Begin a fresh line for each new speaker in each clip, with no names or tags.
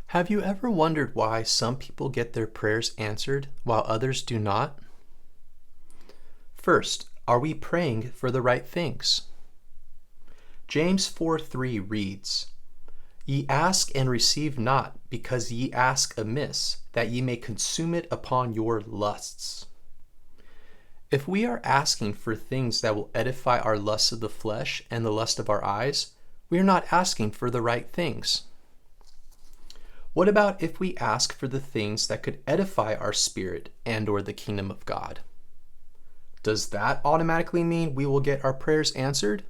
Have you ever wondered why some people get their prayers answered while others do not? First, are we praying for the right things? James 4:3 reads, "Ye ask and receive not, because ye ask amiss, that ye may consume it upon your lusts." If we are asking for things that will edify our lust of the flesh and the lust of our eyes, we are not asking for the right things. What about if we ask for the things that could edify our spirit and/or the kingdom of God? Does that automatically mean we will get our prayers answered?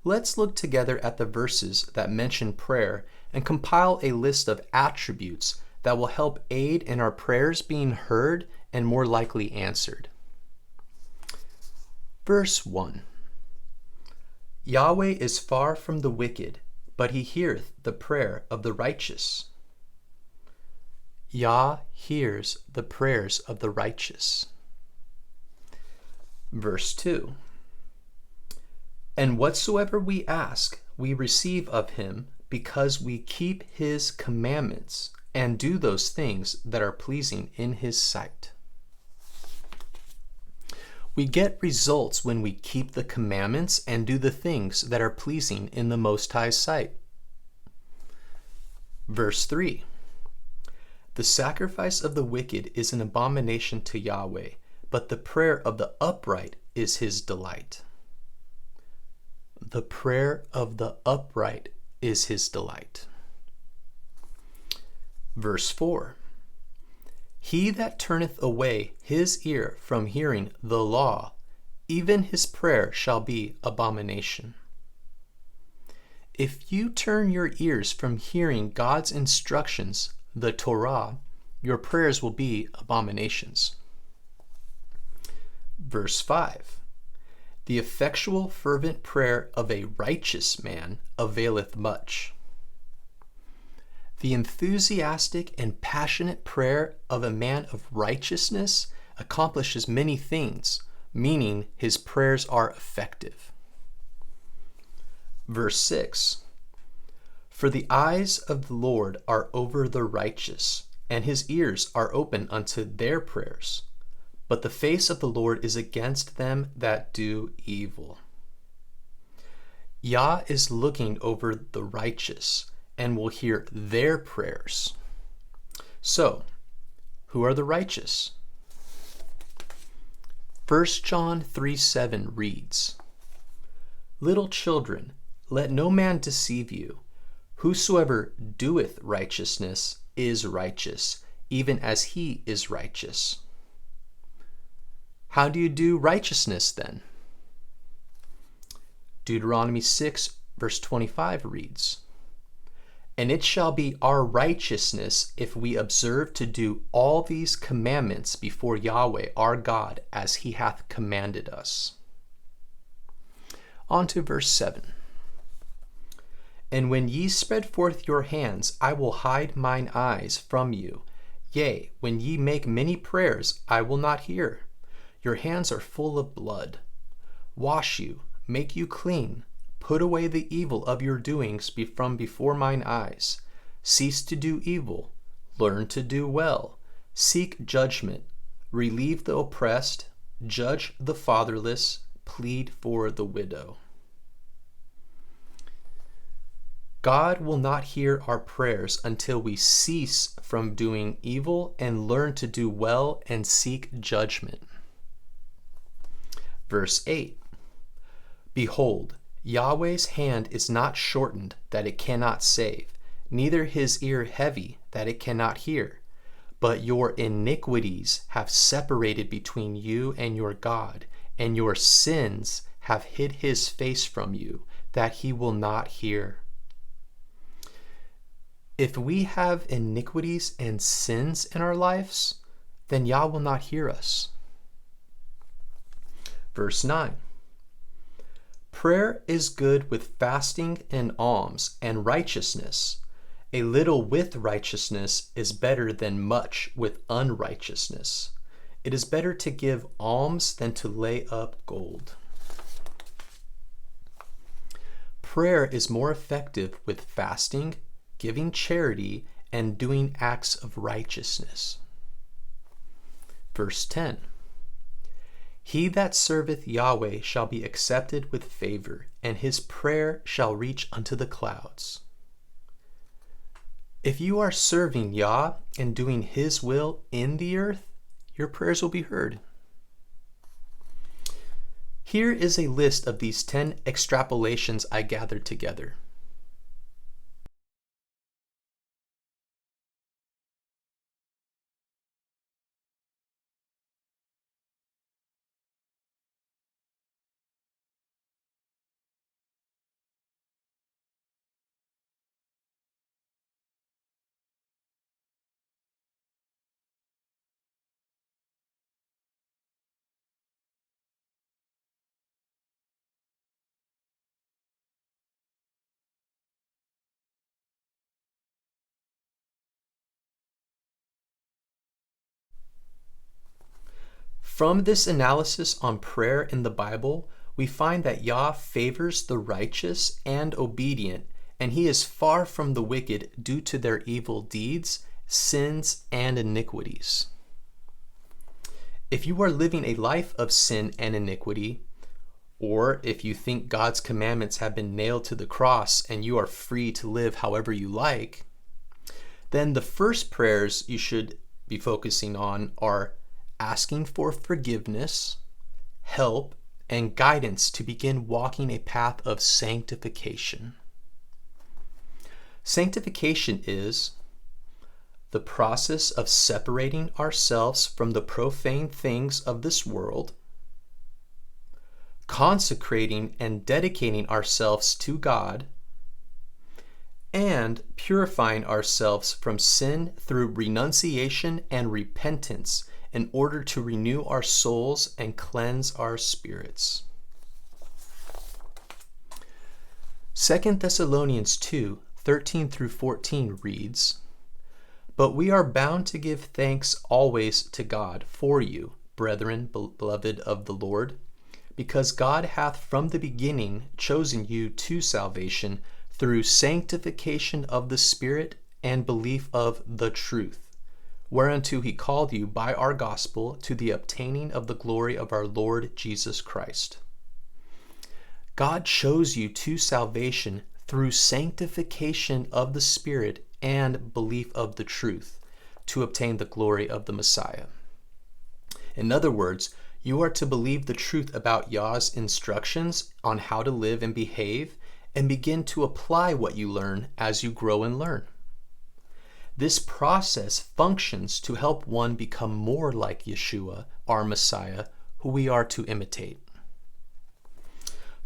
Let's look together at the verses that mention prayer and compile a list of attributes that will help aid in our prayers being heard and more likely answered. Verse 1. Yahweh is far from the wicked, but he heareth the prayer of the righteous. Yah hears the prayers of the righteous. Verse 2. And whatsoever we ask, we receive of him, because we keep his commandments and do those things that are pleasing in his sight. We get results when we keep the commandments and do the things that are pleasing in the Most High's sight. Verse 3. The sacrifice of the wicked is an abomination to Yahweh, but the prayer of the upright is his delight. The prayer of the upright is his delight. Verse 4. He that turneth away his ear from hearing the law, even his prayer shall be abomination. If you turn your ears from hearing God's instructions, the Torah, your prayers will be abominations. Verse 5. The effectual fervent prayer of a righteous man availeth much. The enthusiastic and passionate prayer of a man of righteousness accomplishes many things, meaning his prayers are effective. Verse 6. For the eyes of the Lord are over the righteous, and his ears are open unto their prayers. But the face of the Lord is against them that do evil. Yah is looking over the righteous and will hear their prayers. So, who are the righteous? 1 John 3:7 reads, Little children, let no man deceive you. Whosoever doeth righteousness is righteous, even as he is righteous. How do you do righteousness then? Deuteronomy 6 verse 25 reads, And it shall be our righteousness if we observe to do all these commandments before Yahweh our God as he hath commanded us. On to verse 7. And when ye spread forth your hands, I will hide mine eyes from you. Yea, when ye make many prayers, I will not hear. Your hands are full of blood. Wash you, make you clean. Put away the evil of your doings from before mine eyes. Cease to do evil. Learn to do well. Seek judgment. Relieve the oppressed. Judge the fatherless. Plead for the widow. God will not hear our prayers until we cease from doing evil and learn to do well and seek judgment. Verse 8. Behold, Yahweh's hand is not shortened that it cannot save, neither his ear heavy that it cannot hear. But your iniquities have separated between you and your God, and your sins have hid his face from you, that he will not hear. If we have iniquities and sins in our lives, then Yah will not hear us. Verse 9. Prayer is good with fasting and alms and righteousness. A little with righteousness is better than much with unrighteousness. It is better to give alms than to lay up gold. Prayer is more effective with fasting, giving charity and doing acts of righteousness. Verse 10. He that serveth Yahweh shall be accepted with favor, and his prayer shall reach unto the clouds. If you are serving Yah and doing his will in the earth, your prayers will be heard. Here is a list of these 10 extrapolations I gathered together. From this analysis on prayer in the Bible, we find that Yah favors the righteous and obedient, and he is far from the wicked due to their evil deeds, sins, and iniquities. If you are living a life of sin and iniquity, or if you think God's commandments have been nailed to the cross and you are free to live however you like, then the first prayers you should be focusing on are asking for forgiveness, help, and guidance to begin walking a path of sanctification. Sanctification is the process of separating ourselves from the profane things of this world, consecrating and dedicating ourselves to God, and purifying ourselves from sin through renunciation and repentance in order to renew our souls and cleanse our spirits. 2 Thessalonians 2:13 through 14 reads, But we are bound to give thanks always to God for you, brethren, beloved of the Lord, because God hath from the beginning chosen you to salvation through sanctification of the Spirit and belief of the truth, whereunto he called you by our gospel to the obtaining of the glory of our Lord Jesus Christ. God chose you to salvation through sanctification of the Spirit and belief of the truth, to obtain the glory of the Messiah. In other words, you are to believe the truth about Yah's instructions on how to live and behave, and begin to apply what you learn as you grow and learn. This process functions to help one become more like Yeshua, our Messiah, who we are to imitate.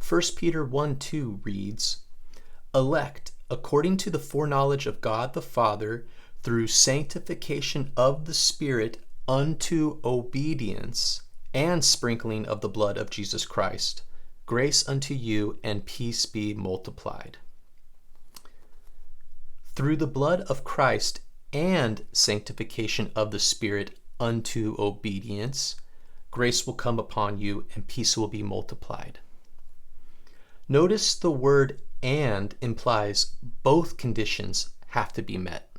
1 Peter 1:2 reads, Elect according to the foreknowledge of God the Father, through sanctification of the Spirit unto obedience and sprinkling of the blood of Jesus Christ. Grace unto you and peace be multiplied. Through the blood of Christ and sanctification of the Spirit unto obedience, grace will come upon you and peace will be multiplied. Notice the word and implies both conditions have to be met.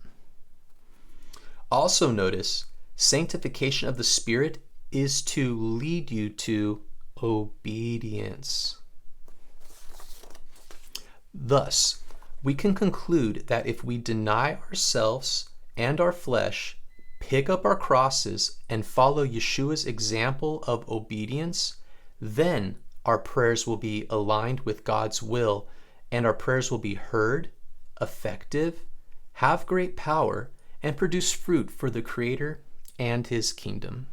Also notice sanctification of the Spirit is to lead you to obedience. Thus, we can conclude that if we deny ourselves and our flesh, pick up our crosses, and follow Yeshua's example of obedience, then our prayers will be aligned with God's will, and our prayers will be heard, effective, have great power, and produce fruit for the Creator and His kingdom.